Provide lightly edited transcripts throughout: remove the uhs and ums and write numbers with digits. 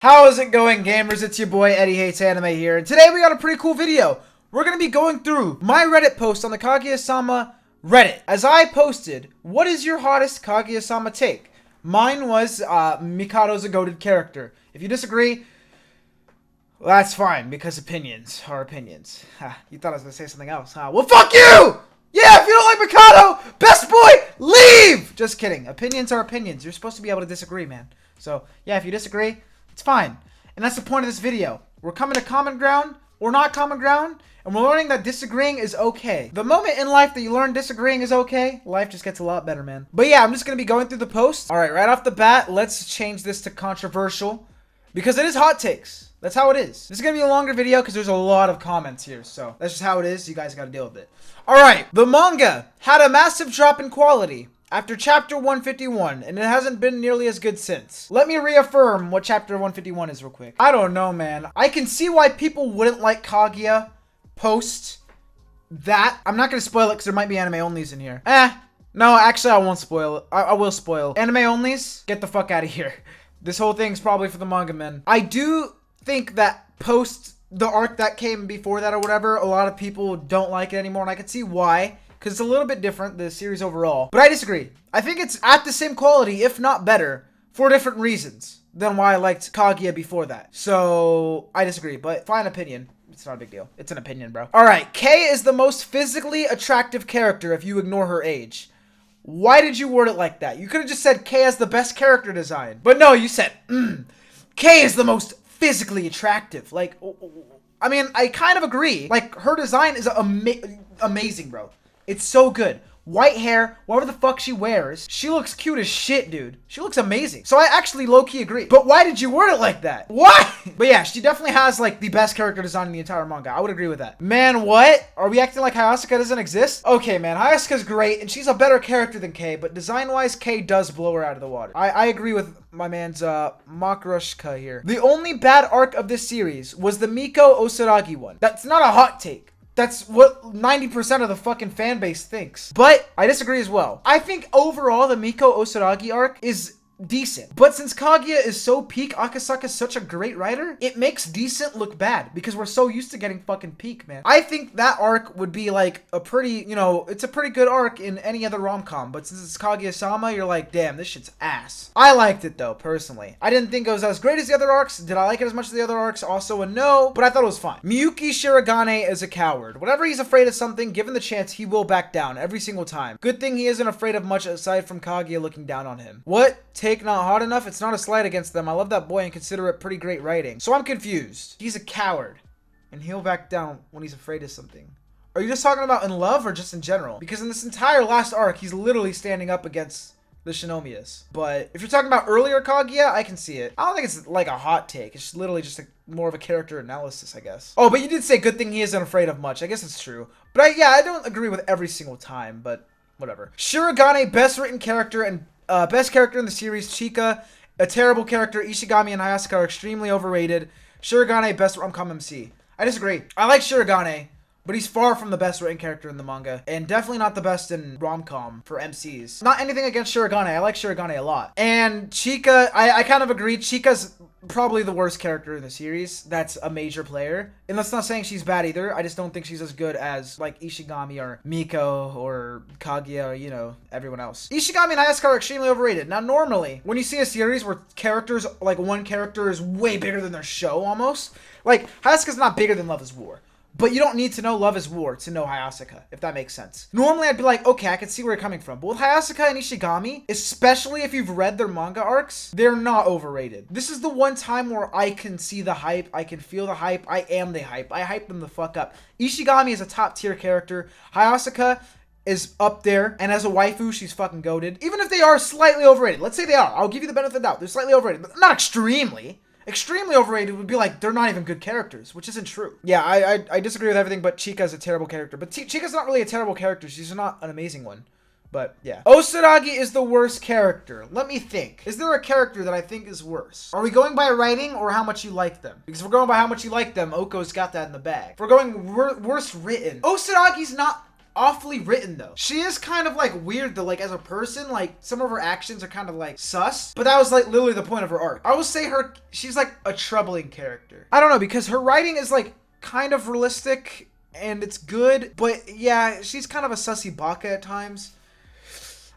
How is it going, gamers? It's your boy Eddie Hates Anime here, and today we got a pretty cool video. We're gonna be going through my Reddit post on the Kaguya-Sama Reddit. As I posted, what is your hottest Kaguya-Sama take? Mine was Mikado's a goated character. If you disagree, well, that's fine, because opinions are opinions. You thought I was gonna say something else, huh? Well, fuck you! Yeah, if you don't like Mikado, best boy, leave! Just kidding. Opinions are opinions. You're supposed to be able to disagree, man. So, yeah, if you disagree, it's fine. And that's the point of this video. We're coming to common ground, or not common ground, and we're learning that disagreeing is okay. The moment in life that you learn disagreeing is okay, life just gets a lot better, man. But yeah, I'm just going to be going through the post. Alright, right off the bat, let's change this to controversial, because it is hot takes. That's how it is. This is going to be a longer video because there's a lot of comments here, so that's just how it is. You guys got to deal with it. Alright, the manga had a massive drop in quality after chapter 151, and it hasn't been nearly as good since. Let me reaffirm what chapter 151 is real quick. I don't know, man. I can see why people wouldn't like Kaguya post that. I'm not going to spoil it because there might be anime onlys in here. No, actually I won't spoil it. I will spoil. Anime onlys, get the fuck out of here. This whole thing's probably for the manga men. I do think that post the arc that came before that or whatever, a lot of people don't like it anymore, and I can see why. Because it's a little bit different, the series overall. But I disagree. I think it's at the same quality, if not better, for different reasons than why I liked Kaguya before that. So, I disagree, but fine opinion. It's not a big deal. It's an opinion, bro. Alright, Kei is the most physically attractive character if you ignore her age. Why did you word it like that? You could have just said Kei has the best character design. But no, you said, Kei is the most physically attractive. Like, I mean, I kind of agree. Like, her design is amazing, bro. It's so good. White hair, whatever the fuck she wears. She looks cute as shit, dude. She looks amazing. So I actually low-key agree. But why did you word it like that? What? But yeah, she definitely has like the best character design in the entire manga. I would agree with that. Man, what? Are we acting like Hayasuka doesn't exist? Okay, man. Hayasuka's great, and she's a better character than Kei, but design-wise, Kei does blow her out of the water. I agree with my man's Makrushka here. The only bad arc of this series was the Miko Osaragi one. That's not a hot take. That's what 90% of the fucking fan base thinks. But I disagree as well. I think overall the Miko Osaragi arc is decent. But since Kaguya is so peak, Akasaka's such a great writer, it makes decent look bad because we're so used to getting fucking peak, man. I think that arc would be like a pretty, you know, it's a pretty good arc in any other rom-com. But since it's Kaguya-Sama, you're like, damn, this shit's ass. I liked it though, personally. I didn't think it was as great as the other arcs. Did I like it as much as the other arcs? Also a no, but I thought it was fine. Miyuki Shirogane is a coward. Whenever he's afraid of something, given the chance, he will back down every single time. Good thing he isn't afraid of much aside from Kaguya looking down on him. What? Take not hot enough? It's not a slight against them. I love that boy and consider it pretty great writing. So I'm confused. He's a coward, and he'll back down when he's afraid of something. Are you just talking about in love or just in general? Because in this entire last arc, he's literally standing up against the Shinomiyas. But if you're talking about earlier Kaguya, I can see it. I don't think it's like a hot take. It's literally just more of a character analysis, I guess. Oh, but you did say good thing he isn't afraid of much. I guess it's true. But I don't agree with every single time, but whatever. Shirogane, best written character and best character in the series. Chika, a terrible character. Ishigami and Hayasuka are extremely overrated. Shirogane, best rom-com MC. I disagree. I like Shirogane, but he's far from the best written character in the manga, and definitely not the best in rom-com for MCs. Not anything against Shirogane. I like Shirogane a lot. And Chika, I kind of agree. Chika's probably the worst character in the series that's a major player. And that's not saying she's bad either. I just don't think she's as good as like Ishigami or Miko or Kaguya or, you know, everyone else. Ishigami and Hayasuka are extremely overrated. Now, normally, when you see a series where characters, like one character is way bigger than their show almost, like Hayasuka's not bigger than Love is War. But you don't need to know Love is War to know Hayasuka, if that makes sense. Normally, I'd be like, okay, I can see where you're coming from. But with Hayasuka and Ishigami, especially if you've read their manga arcs, they're not overrated. This is the one time where I can see the hype. I can feel the hype. I am the hype. I hype them the fuck up. Ishigami is a top tier character. Hayasuka is up there, and as a waifu, she's fucking goated. Even if they are slightly overrated. Let's say they are. I'll give you the benefit of the doubt. They're slightly overrated, but not extremely. Extremely overrated would be like they're not even good characters, which isn't true. Yeah, I disagree with everything, but Chika's a terrible character. But Chika's not really a terrible character. She's not an amazing one. But yeah. Osaragi is the worst character. Let me think. Is there a character that I think is worse? Are we going by writing or how much you like them? Because if we're going by how much you like them, Oko's got that in the bag. If we're going worst written, Osaragi's not awfully written though. She is kind of like weird though, like as a person, like some of her actions are kind of like sus, but that was like literally the point of her arc. I will say she's like a troubling character. I don't know, because her writing is like kind of realistic and it's good, but yeah, she's kind of a sussy baka at times.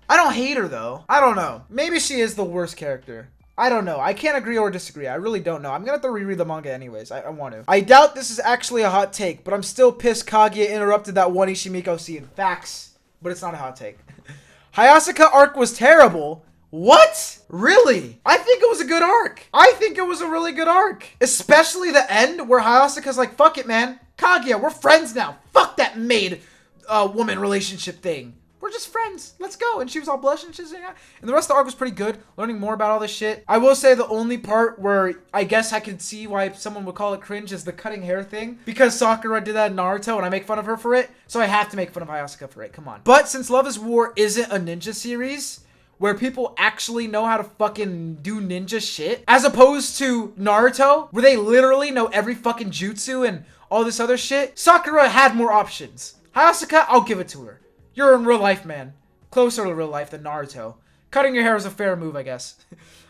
I don't hate her though. I don't know. Maybe she is the worst character. I don't know. I can't agree or disagree. I really don't know. I'm gonna have to reread the manga anyways. I want to. I doubt this is actually a hot take, but I'm still pissed Kaguya interrupted that one Ishimiko scene. Facts. But it's not a hot take. Hayasaka arc was terrible. What? Really? I think it was a good arc. I think it was a really good arc. Especially the end where Hayasaka's like, fuck it, man. Kaguya, we're friends now. Fuck that maid woman relationship thing. We're just friends. Let's go. And she was all blushing and shit. And the rest of the arc was pretty good. Learning more about all this shit. I will say the only part where I guess I could see why someone would call it cringe is the cutting hair thing. Because Sakura did that in Naruto and I make fun of her for it. So I have to make fun of Hayasaka for it. Come on. But since Love is War isn't a ninja series where people actually know how to fucking do ninja shit, as opposed to Naruto, where they literally know every fucking jutsu and all this other shit, Sakura had more options. Hayasaka, I'll give it to her. You're in real life, man. Closer to real life than Naruto. Cutting your hair is a fair move, I guess.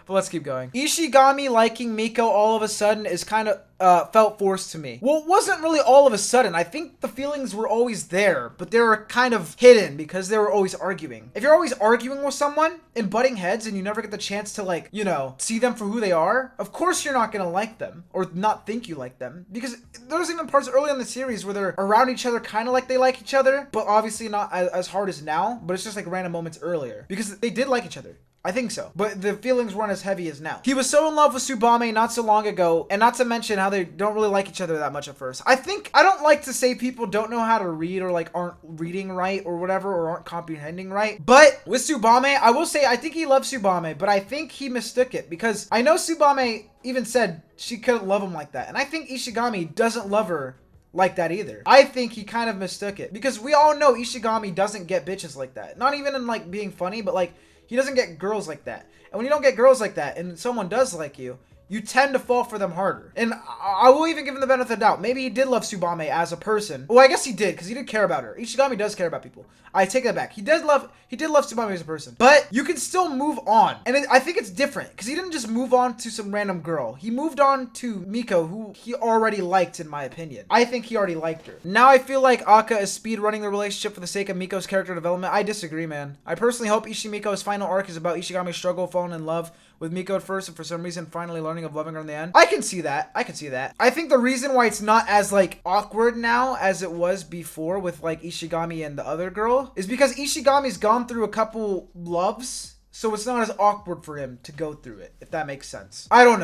But let's keep going. Ishigami liking Miko all of a sudden is kind of felt forced to me. Well, it wasn't really all of a sudden. I think the feelings were always there, but they were kind of hidden because they were always arguing. If you're always arguing with someone and butting heads and you never get the chance to, like, you know, see them for who they are, of course you're not gonna like them or not think you like them, because there's even parts early in the series where they're around each other kind of like they like each other, but obviously not as hard as now, but it's just like random moments earlier because they did like each other. I think so. But the feelings weren't as heavy as now. He was so in love with Tsubame not so long ago, and not to mention how they don't really like each other that much at first. I don't like to say people don't know how to read or like aren't reading right or whatever or aren't comprehending right. But with Tsubame, I will say I think he loves Tsubame, but I think he mistook it because I know Tsubame even said she couldn't love him like that. And I think Ishigami doesn't love her like that either. I think he kind of mistook it because we all know Ishigami doesn't get bitches like that. Not even in like being funny, but like he doesn't get girls like that. And when you don't get girls like that and someone does like you tend to fall for them harder. And I will even give him the benefit of the doubt. Maybe he did love Tsubame as a person. Well, I guess he did because he did care about her. Ishigami does care about people. I take that back. He did love Tsubame as a person. But you can still move on. And I think it's different because he didn't just move on to some random girl. He moved on to Miko, who he already liked, in my opinion. I think he already liked her. Now I feel like Aka is speedrunning the relationship for the sake of Miko's character development. I disagree, man. I personally hope Ishimiko's final arc is about Ishigami's struggle falling in love with Miko at first and for some reason finally learning of loving her in the end. I can see that. I think the reason why it's not as like awkward now as it was before with like Ishigami and the other girl is because Ishigami's gone through a couple loves, so it's not as awkward for him to go through it, if that makes sense. I don't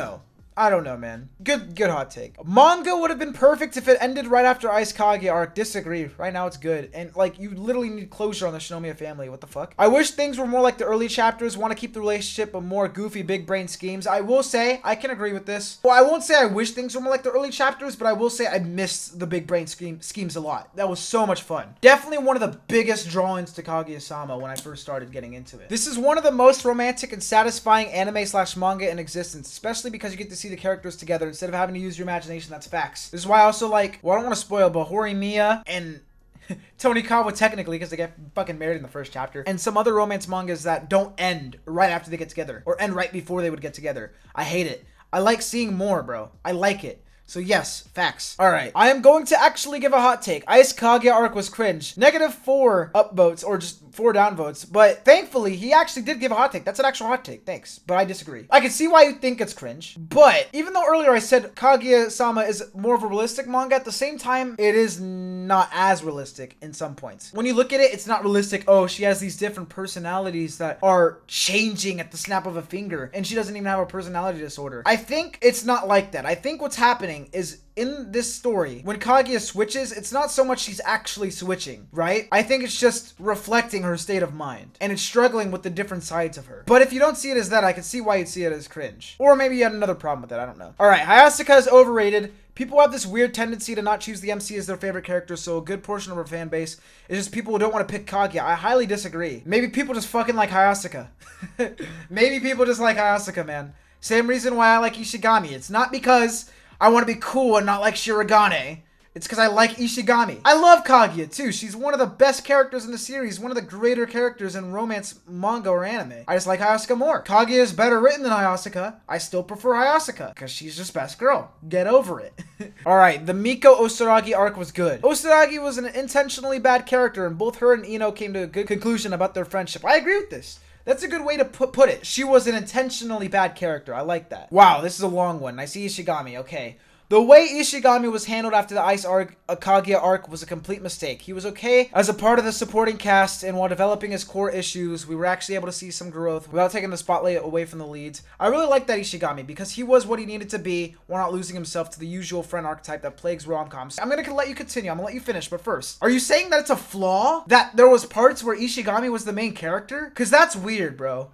know, man. Good hot take. Manga would have been perfect if it ended right after Ice Kage arc. Disagree. Right now it's good. And like you literally need closure on the Shinomiya family. What the fuck? I wish things were more like the early chapters. Want to keep the relationship but more goofy big brain schemes. I will say I can agree with this. Well, I won't say I wish things were more like the early chapters, but I will say I missed the big brain schemes a lot. That was so much fun. Definitely one of the biggest drawings to Kaguya-Sama when I first started getting into it. This is one of the most romantic and satisfying anime/manga in existence, especially because you get to see the characters together instead of having to use your imagination. That's facts. This is why I also like, well, I don't want to spoil, but Horimiya and Tonikawa technically, because they get fucking married in the first chapter, and some other romance mangas that don't end right after they get together or end right before they would get together. I hate it. I like seeing more, bro. I like it. So yes, facts. Alright, I am going to actually give a hot take. Ice Kaguya arc was cringe. -4 upvotes, or just 4 downvotes. But thankfully, he actually did give a hot take. That's an actual hot take. Thanks. But I disagree. I can see why you think it's cringe. But even though earlier I said Kaguya-Sama is more of a realistic manga, at the same time, it is not as realistic in some points. When you look at it, it's not realistic. Oh, she has these different personalities that are changing at the snap of a finger. And she doesn't even have a personality disorder. I think it's not like that. I think what's happening is in this story, when Kaguya switches, it's not so much she's actually switching, right? I think it's just reflecting her state of mind, and it's struggling with the different sides of her. But if you don't see it as that, I can see why you'd see it as cringe. Or maybe you had another problem with that, I don't know. Alright, Hayasaka is overrated. People have this weird tendency to not choose the MC as their favorite character, so a good portion of our fan base is just people who don't want to pick Kaguya. I highly disagree. Maybe people just fucking like Hayasaka. Maybe people just like Hayasaka, man. Same reason why I like Ishigami. It's not because I want to be cool and not like Shirogane. It's because I like Ishigami. I love Kaguya too. She's one of the best characters in the series, one of the greater characters in romance manga or anime. I just like Hayasaka more. Kaguya is better written than Hayasaka. I still prefer Hayasaka because she's just best girl. Get over it. Alright, the Miko Osaragi arc was good. Osaragi was an intentionally bad character, and both her and Ino came to a good conclusion about their friendship. I agree with this. That's a good way to put it. She was an intentionally bad character. I like that. Wow, this is a long one. I see Ishigami. Okay. The way Ishigami was handled after the Ice arc, Kaguya arc, was a complete mistake. He was okay as a part of the supporting cast, and while developing his core issues, we were actually able to see some growth without taking the spotlight away from the leads. I really like that Ishigami because he was what he needed to be while not losing himself to the usual friend archetype that plagues rom-coms. I'm gonna let you continue. I'm gonna let you finish, but first, are you saying that it's a flaw that there was parts where Ishigami was the main character? Because that's weird, bro.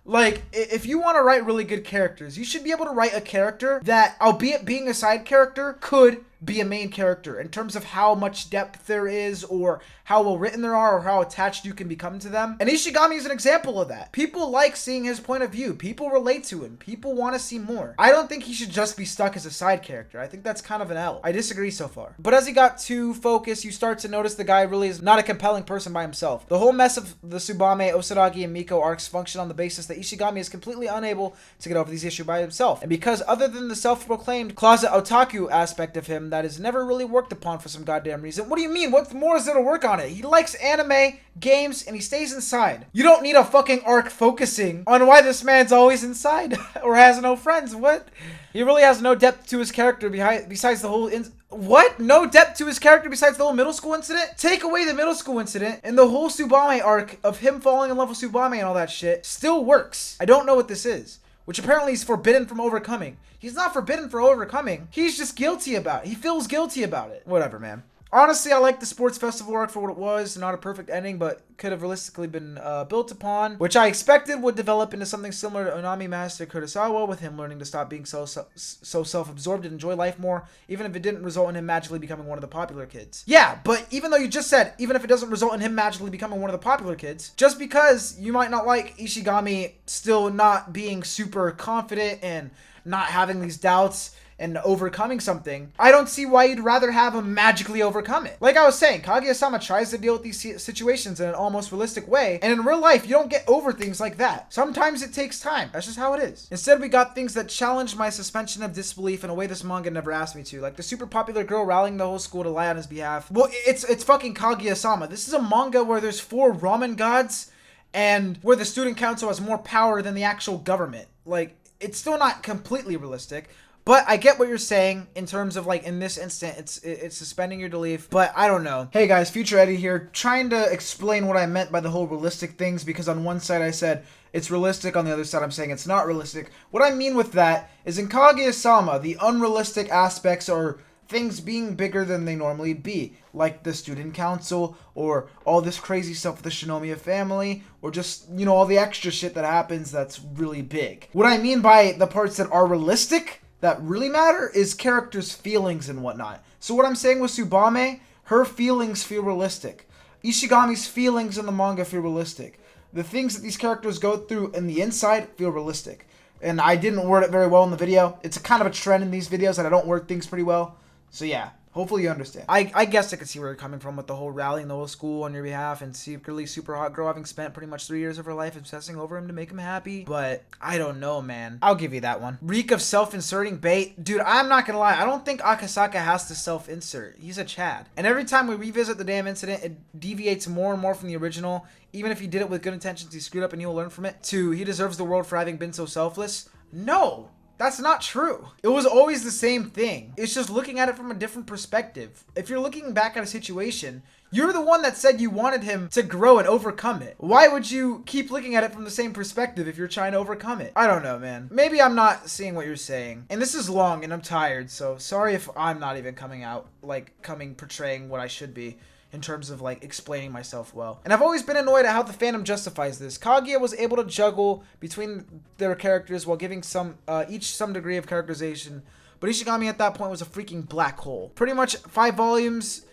Like, if you want to write really good characters, you should be able to write a character that, albeit being a side character, could be a main character in terms of how much depth there is, or how well written there are, or how attached you can become to them. And Ishigami is an example of that. People like seeing his point of view. People relate to him. People want to see more. I don't think he should just be stuck as a side character. I think that's kind of an L. I disagree so far. But as he got too focused, you start to notice the guy really is not a compelling person by himself. The whole mess of the Tsubame, Osaragi, and Miko arcs function on the basis that Ishigami is completely unable to get over these issues by himself. And because other than the self-proclaimed closet otaku aspect of him that is never really worked upon for some goddamn reason. What do you mean? What more is there to work on it? He likes anime, games, and he stays inside. You don't need a fucking arc focusing on why this man's always inside or has no friends. What? He really has no depth to his character besides the whole what? No depth to his character besides the whole middle school incident? Take away the middle school incident, and the whole Tsubame arc of him falling in love with Tsubame and all that shit still works. I don't know what this is, which apparently he's forbidden from overcoming. He's not forbidden for overcoming. He's just guilty about it. He feels guilty about it. Whatever, man. Honestly, I like the sports festival arc for what it was. Not a perfect ending, but could have realistically been built upon, which I expected would develop into something similar to Onami Master Kurosawa, with him learning to stop being so self-absorbed and enjoy life more, even if it didn't result in him magically becoming one of the popular kids. Yeah, but even though you just said, even if it doesn't result in him magically becoming one of the popular kids, just because you might not like Ishigami still not being super confident and not having these doubts and overcoming something, I don't see why you'd rather have him magically overcome it. Like I was saying, Kaguya-Sama tries to deal with these situations in an almost realistic way, and in real life, you don't get over things like that. Sometimes it takes time. That's just how it is. Instead, we got things that challenge my suspension of disbelief in a way this manga never asked me to, like the super popular girl rallying the whole school to lie on his behalf. Well, it's fucking Kaguya-Sama. This is a manga where there's 4 ramen gods, and where the student council has more power than the actual government. Like, it's still not completely realistic, but I get what you're saying in terms of, like, in this instant, it's suspending your belief, but I don't know. Hey guys, Future Eddie here, trying to explain what I meant by the whole realistic things, because on one side I said it's realistic, on the other side I'm saying it's not realistic. What I mean with that is in Kaguya-Sama, the unrealistic aspects are things being bigger than they normally be, like the student council, or all this crazy stuff with the Shinomiya family, or just, you know, all the extra shit that happens that's really big. What I mean by the parts that are realistic, that really matter, is characters' feelings and whatnot. So what I'm saying with Tsubame, her feelings feel realistic. Ishigami's feelings in the manga feel realistic. The things that these characters go through in the inside feel realistic. And I didn't word it very well in the video. It's a kind of a trend in these videos that I don't word things pretty well. So yeah, hopefully you understand. I guess I could see where you're coming from with the whole rallying the whole school on your behalf and secretly super hot girl having spent pretty much 3 years of her life obsessing over him to make him happy. But I don't know, man. I'll give you that one. Reek of self-inserting bait. Dude, I'm not gonna lie. I don't think Akasaka has to self-insert. He's a Chad. And every time we revisit the damn incident, it deviates more and more from the original. Even if he did it with good intentions, he screwed up and he'll learn from it. To, he deserves the world for having been so selfless. No. That's not true. It was always the same thing. It's just looking at it from a different perspective. If you're looking back at a situation, you're the one that said you wanted him to grow and overcome it. Why would you keep looking at it from the same perspective if you're trying to overcome it? I don't know, man. Maybe I'm not seeing what you're saying. And this is long and I'm tired, so sorry if I'm not even coming out, like, portraying what I should be in terms of, like, explaining myself well. And I've always been annoyed at how the fandom justifies this. Kaguya was able to juggle between their characters while giving each some degree of characterization, but Ishigami at that point was a freaking black hole. Pretty much 5 volumes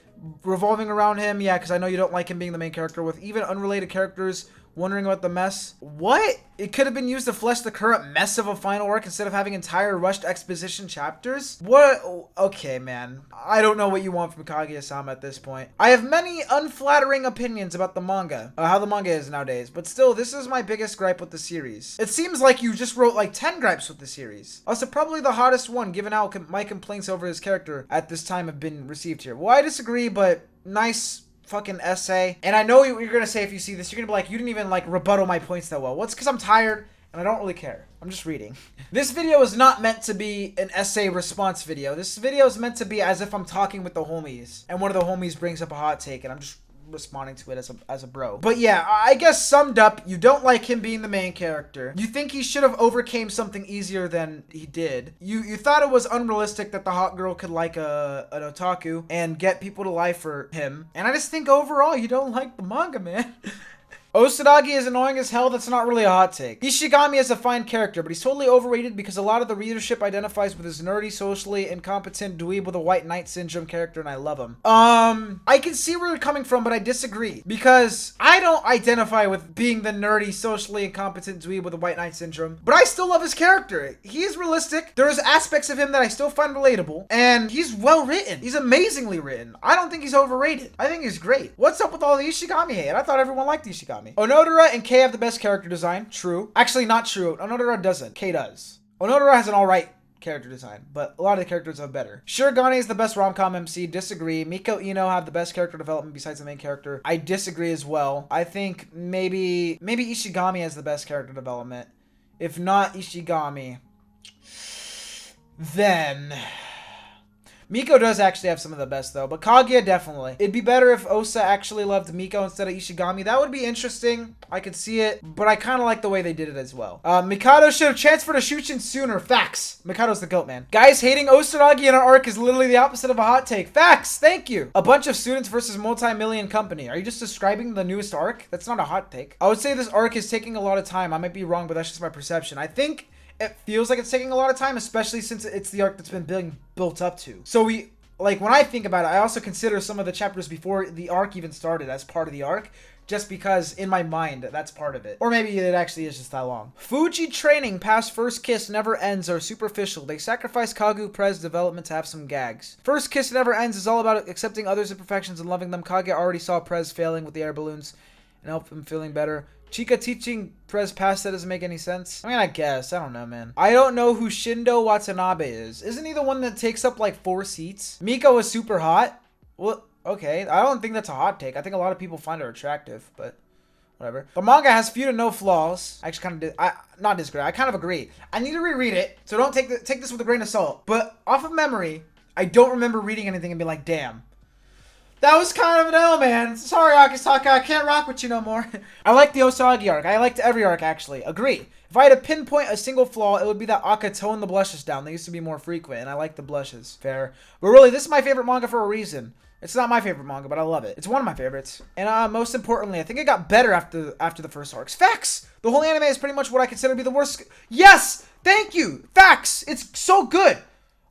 revolving around him, yeah, because I know you don't like him being the main character, with even unrelated characters wondering about the mess. What? It could have been used to flesh the current mess of a final arc instead of having entire rushed exposition chapters? What? Okay, man. I don't know what you want from Kaguya-Sama at this point. I have many unflattering opinions about the manga, how the manga is nowadays, but still, this is my biggest gripe with the series. It seems like you just wrote like 10 gripes with the series. Also, probably the hottest one, given how my complaints over his character at this time have been received here. Well, I disagree, but nice fucking essay. And I know you're gonna say, if you see this, you're gonna be like, you didn't even like rebuttal my points that well. Well, it's because I'm tired and I don't really care. I'm just reading. This video is not meant to be an essay response video. This video is meant to be as if I'm talking with the homies and one of the homies brings up a hot take and I'm just responding to it as a bro. But yeah, I guess summed up, you don't like him being the main character. You think he should have overcame something easier than he did. You thought it was unrealistic that the hot girl could like an otaku and get people to lie for him. And I just think overall you don't like the manga, man. Osadagi is annoying as hell. That's not really a hot take. Ishigami is a fine character, but he's totally overrated because a lot of the readership identifies with his nerdy, socially incompetent dweeb with a white knight syndrome character, and I love him. I can see where you're coming from, but I disagree because I don't identify with being the nerdy, socially incompetent dweeb with a white knight syndrome, but I still love his character. He is realistic. There's aspects of him that I still find relatable, and he's well written. He's amazingly written. I don't think he's overrated. I think he's great. What's up with all the Ishigami hate? I thought everyone liked Ishigami. Onodera and Kei have the best character design. True. Actually, not true. Onodera doesn't. Kei does. Onodera has an alright character design, but a lot of the characters are better. Sure, Gane is the best rom-com MC. Disagree. Miko Ino have the best character development besides the main character. I disagree as well. I think maybe Ishigami has the best character development. If not Ishigami, then Miko does actually have some of the best, though, but Kaguya definitely. It'd be better if Osa actually loved Miko instead of Ishigami. That would be interesting. I could see it, but I kind of like the way they did it as well. Mikado should have transferred to Shuchin sooner. Facts. Mikado's the GOAT, man. Guys, hating Osadagi in our arc is literally the opposite of a hot take. Facts. Thank you. A bunch of students versus multi-million company. Are you just describing the newest arc? That's not a hot take. I would say this arc is taking a lot of time. I might be wrong, but that's just my perception. I think it feels like it's taking a lot of time, especially since it's the arc that's been being built up to. So when I think about it, I also consider some of the chapters before the arc even started as part of the arc, just because in my mind, that's part of it. Or maybe it actually is just that long. Fuji training past first kiss never ends are superficial. They sacrifice Kagu Prez development to have some gags. First kiss never ends is all about accepting others' imperfections and loving them. Kaguya already saw Prez failing with the air balloons and help him feeling better. Chika teaching Prez past that doesn't make any sense. I mean, I guess. I don't know, man. I don't know who Shindo Watanabe is. Isn't he the one that takes up like 4 seats? Miko is super hot? Well, okay. I don't think that's a hot take. I think a lot of people find her attractive, but whatever. The manga has few to no flaws. I actually kind of not disagree. I kind of agree. I need to reread it, so don't take this with a grain of salt. But off of memory, I don't remember reading anything and be like, damn, that was kind of an L, man. Sorry, Akisaka, I can't rock with you no more. I like the Osagi arc. I liked every arc, actually. Agree. If I had to pinpoint a single flaw, it would be that Aka toned the blushes down. They used to be more frequent, and I like the blushes. Fair. But really, this is my favorite manga for a reason. It's not my favorite manga, but I love it. It's one of my favorites. And most importantly, I think it got better after the first arcs. Facts! The whole anime is pretty much what I consider to be the worst. Yes! Thank you! Facts! It's so good!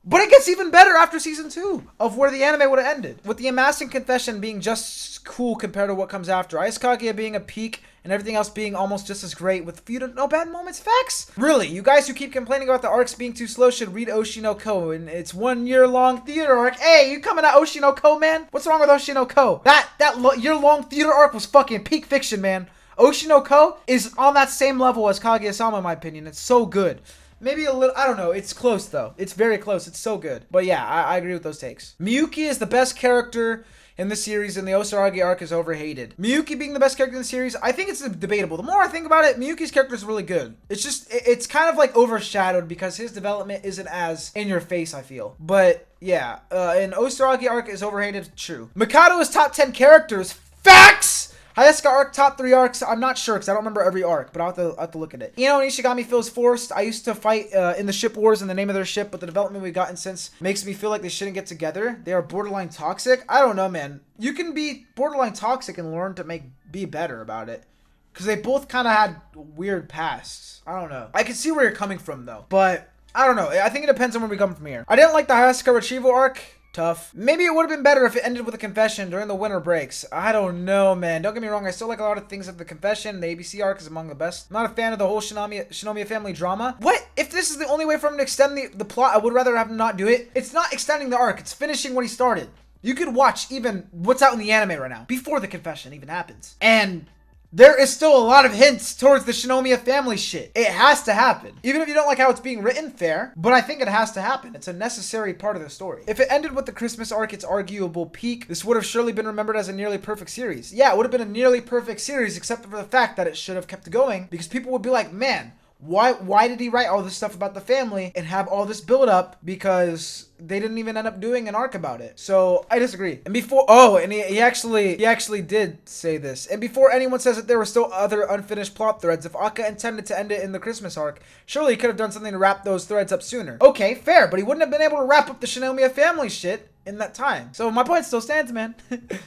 But it gets even better after season 2 of where the anime would have ended. With the amassing confession being just cool compared to what comes after. Ice Kaguya being a peak and everything else being almost just as great with few to no bad moments. Facts. Really, you guys who keep complaining about the arcs being too slow should read Oshinoko, and it's 1 year long theater arc. Hey, you coming at Oshinoko, man? What's wrong with Oshinoko? That year long theater arc was fucking peak fiction, man. Oshinoko is on that same level as Kaguya-Sama in my opinion. It's so good. Maybe a little, I don't know. It's close, though. It's very close. It's so good. But yeah, I agree with those takes. Miyuki is the best character in the series, and the Osaragi arc is overhated. Miyuki being the best character in the series, I think it's debatable. The more I think about it, Miyuki's character is really good. It's just, it's kind of like overshadowed because his development isn't as in your face, I feel. But yeah, and Osaragi arc is overhated, true. Mikado is top 10 characters. Facts! Hayaska arc, top 3 arcs. I'm not sure because I don't remember every arc, but I'll have to look at it. Ino and Ishigami feels forced. I used to fight in the ship wars in the name of their ship, but the development we've gotten since makes me feel like they shouldn't get together. They are borderline toxic. I don't know, man. You can be borderline toxic and learn to be better about it. Because they both kind of had weird pasts. I don't know. I can see where you're coming from, though. But I don't know. I think it depends on where we come from here. I didn't like the Hayaska retrieval arc. tough. Maybe it would have been better if it ended with a confession during the winter breaks. I don't know, man. Don't get me wrong. I still like a lot of things of the confession. The ABC arc is among the best. I'm not a fan of the whole Shinomiya family drama. What? If this is the only way for him to extend the plot, I would rather have him not do it. It's not extending the arc. It's finishing what he started. You could watch even what's out in the anime right now before the confession even happens. And there is still a lot of hints towards the Shinomiya family shit. It has to happen. Even if you don't like how it's being written, fair. But I think it has to happen. It's a necessary part of the story. If it ended with the Christmas arc, its arguable peak, this would have surely been remembered as a nearly perfect series. Yeah, it would have been a nearly perfect series, except for the fact that it should have kept going. Because people would be like, man, why did he write all this stuff about the family and have all this build up? Because they didn't even end up doing an arc about it. So I disagree. And before, and he actually did say this. And before anyone says that there were still other unfinished plot threads, if Akka intended to end it in the Christmas arc, surely he could have done something to wrap those threads up sooner. Okay, fair, but he wouldn't have been able to wrap up the Shinomiya family shit in that time. So my point still stands, man.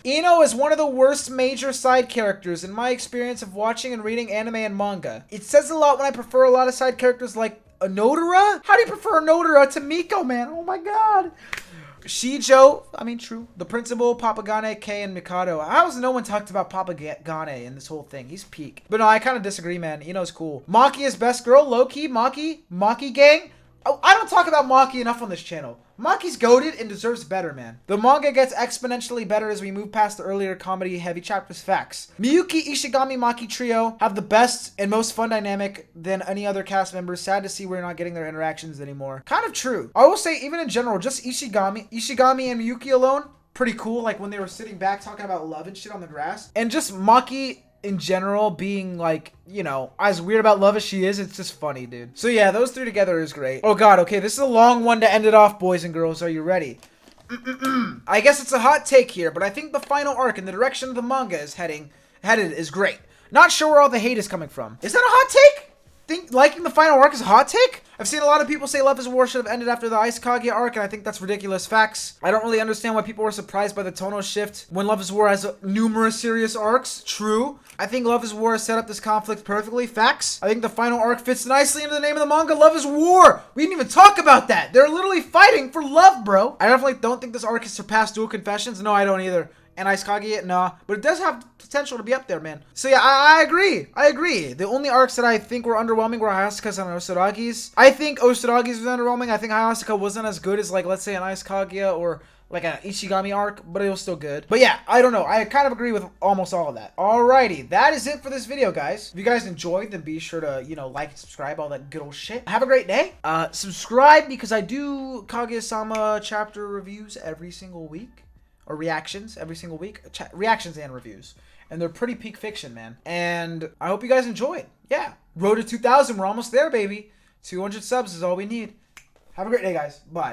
Ino is one of the worst major side characters in my experience of watching and reading anime and manga. It says a lot when I prefer a lot of side characters like Onodera? How do you prefer Onodera to Miko, man? Oh my god. Shijo, I mean, true. The principal, Papagane, Kei, and Mikado. How has no one talked about Papagane in this whole thing? He's peak. But no, I kind of disagree, man. Ino's cool. Maki is best girl, low-key. Maki gang. Oh, I don't talk about Maki enough on this channel. Maki's goated and deserves better, man. The manga gets exponentially better as we move past the earlier comedy-heavy chapters. Facts. Miyuki, Ishigami, Maki trio have the best and most fun dynamic than any other cast members. Sad to see we're not getting their interactions anymore. Kind of true. I will say, even in general, just Ishigami and Miyuki alone, pretty cool. Like when they were sitting back talking about love and shit on the grass. And just Maki in general being like, you know, as weird about love as she is, it's just funny, dude. So yeah, those three together is great. Oh god, okay, this is a long one to end it off, boys and girls. Are you ready? I guess it's a hot take here, but I think the final arc and the direction of the manga is headed is great. Not sure where all the hate is coming from. Is that a hot take? Think liking the final arc is a hot take? I've seen a lot of people say Love is War should have ended after the Ice Kaguya arc, and I think that's ridiculous. Facts. I don't really understand why people were surprised by the tonal shift when Love is War has numerous serious arcs. True. I think Love is War set up this conflict perfectly. Facts. I think the final arc fits nicely into the name of the manga, Love is War. We didn't even talk about that. They're literally fighting for love, bro. I definitely don't think this arc has surpassed Dual Confessions. No, I don't either. And Ice Kaguya, nah. But it does have potential to be up there, man. So yeah, I agree. I agree. The only arcs that I think were underwhelming were Hayasuka's and Osuragi's. I think Osuragi's was underwhelming. I think Hayasuka wasn't as good as, like, let's say an Ice Kaguya or like an Ichigami arc, but it was still good. But yeah, I don't know. I kind of agree with almost all of that. Alrighty, that is it for this video, guys. If you guys enjoyed, then be sure to, you know, like and subscribe, all that good old shit. Have a great day. Subscribe because I do Kaguya-Sama chapter reviews every single week. Or reactions every single week. Reactions and reviews. And they're pretty peak fiction, man. And I hope you guys enjoyed. Yeah. Road to 2,000. We're almost there, baby. 200 subs is all we need. Have a great day, guys. Bye.